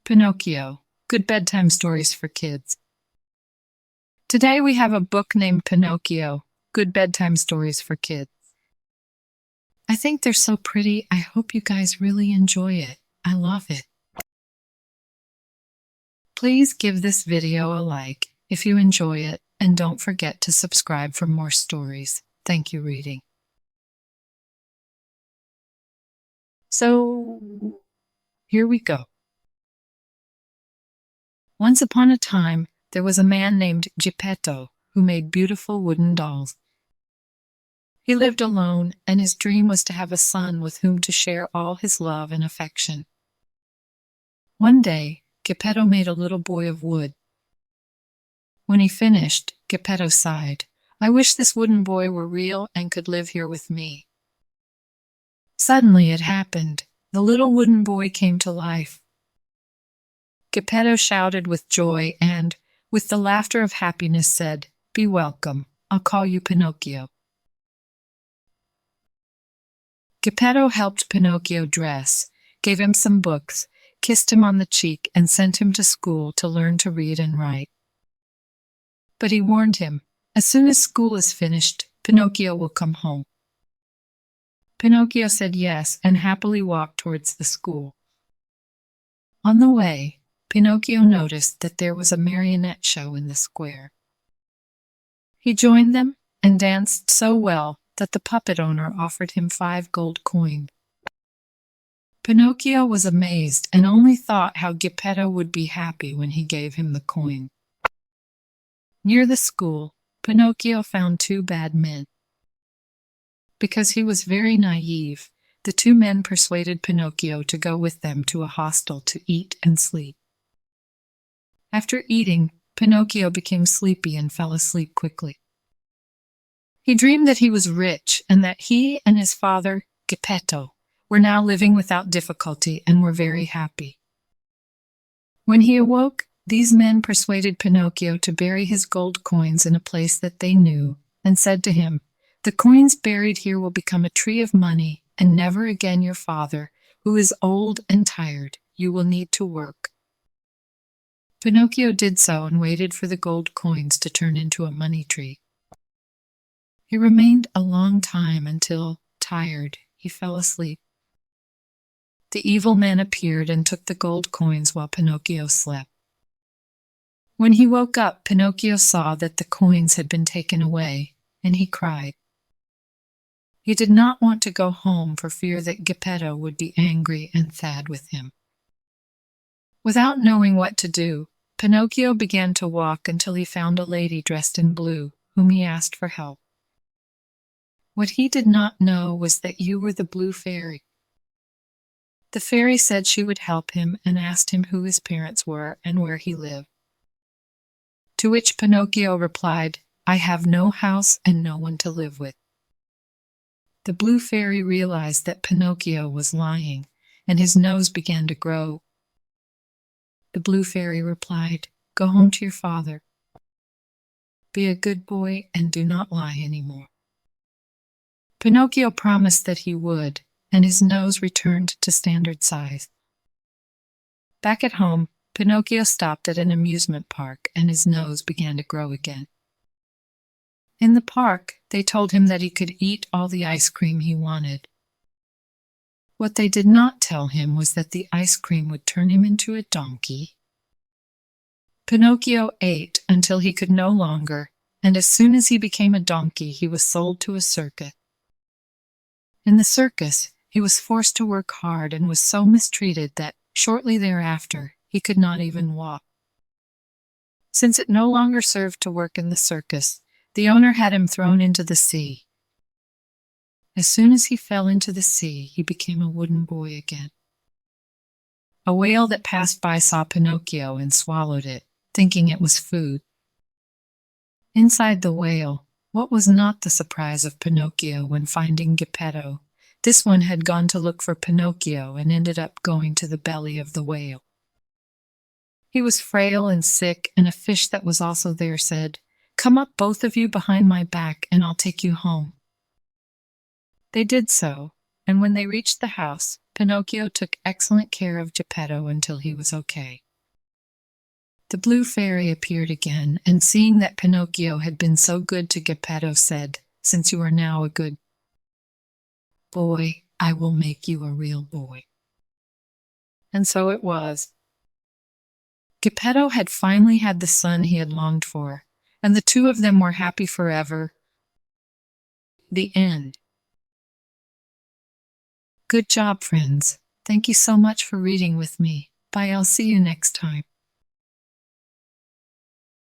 Pinocchio, Good Bedtime Stories for Kids. Today we have a book named Pinocchio, Good Bedtime Stories for Kids. I think they're so pretty. I hope you guys really enjoy it. I love it. Please give this video a like if you enjoy it, and don't forget to subscribe for more stories. Thank you, reading. So, here we go. Once upon a time, there was a man named Geppetto who made beautiful wooden dolls. He lived alone, and his dream was to have a son with whom to share all his love and affection. One day, Geppetto made a little boy of wood. When he finished, Geppetto sighed, "I wish this wooden boy were real and could live here with me." Suddenly it happened. The little wooden boy came to life. Geppetto shouted with joy and, with the laughter of happiness, said, "Be welcome. I'll call you Pinocchio." Geppetto helped Pinocchio dress, gave him some books, kissed him on the cheek, and sent him to school to learn to read and write. But he warned him, "As soon as school is finished, Pinocchio will come home." Pinocchio said yes and happily walked towards the school. On the way, Pinocchio noticed that there was a marionette show in the square. He joined them and danced so well that the puppet owner offered him 5 gold coins. Pinocchio was amazed and only thought how Geppetto would be happy when he gave him the coin. Near the school, Pinocchio found 2 bad men. Because he was very naive, the 2 men persuaded Pinocchio to go with them to a hostel to eat and sleep. After eating, Pinocchio became sleepy and fell asleep quickly. He dreamed that he was rich and that he and his father, Geppetto, were now living without difficulty and were very happy. When he awoke, these men persuaded Pinocchio to bury his gold coins in a place that they knew, and said to him, "The coins buried here will become a tree of money, and never again your father, who is old and tired, you will need to work." Pinocchio did so and waited for the gold coins to turn into a money tree. He remained a long time until, tired, he fell asleep. The evil men appeared and took the gold coins while Pinocchio slept. When he woke up, Pinocchio saw that the coins had been taken away, and he cried. He did not want to go home for fear that Geppetto would be angry and sad with him. Without knowing what to do, Pinocchio began to walk until he found a lady dressed in blue, whom he asked for help. What he did not know was that you were the Blue Fairy. The fairy said she would help him and asked him who his parents were and where he lived. To which Pinocchio replied, "I have no house and no one to live with." The Blue Fairy realized that Pinocchio was lying, and his nose began to grow. The Blue Fairy replied, "Go home to your father. Be a good boy and do not lie anymore." Pinocchio promised that he would, and his nose returned to standard size. Back at home, Pinocchio stopped at an amusement park and his nose began to grow again. In the park, they told him that he could eat all the ice cream he wanted. What they did not tell him was that the ice cream would turn him into a donkey. Pinocchio ate until he could no longer, and as soon as he became a donkey, he was sold to a circus. In the circus, he was forced to work hard and was so mistreated that, shortly thereafter, he could not even walk. Since it no longer served to work in the circus, the owner had him thrown into the sea. As soon as he fell into the sea, he became a wooden boy again. A whale that passed by saw Pinocchio and swallowed it, thinking it was food. Inside the whale, what was not the surprise of Pinocchio when finding Geppetto? This one had gone to look for Pinocchio and ended up going to the belly of the whale. He was frail and sick, and a fish that was also there said, "Come up both of you behind my back and I'll take you home." They did so, and when they reached the house, Pinocchio took excellent care of Geppetto until he was okay. The blue fairy appeared again, and seeing that Pinocchio had been so good to Geppetto, said, "Since you are now a good boy, I will make you a real boy." And so it was. Geppetto had finally had the son he had longed for, and the two of them were happy forever. The end. Good job, friends. Thank you so much for reading with me. Bye, I'll see you next time.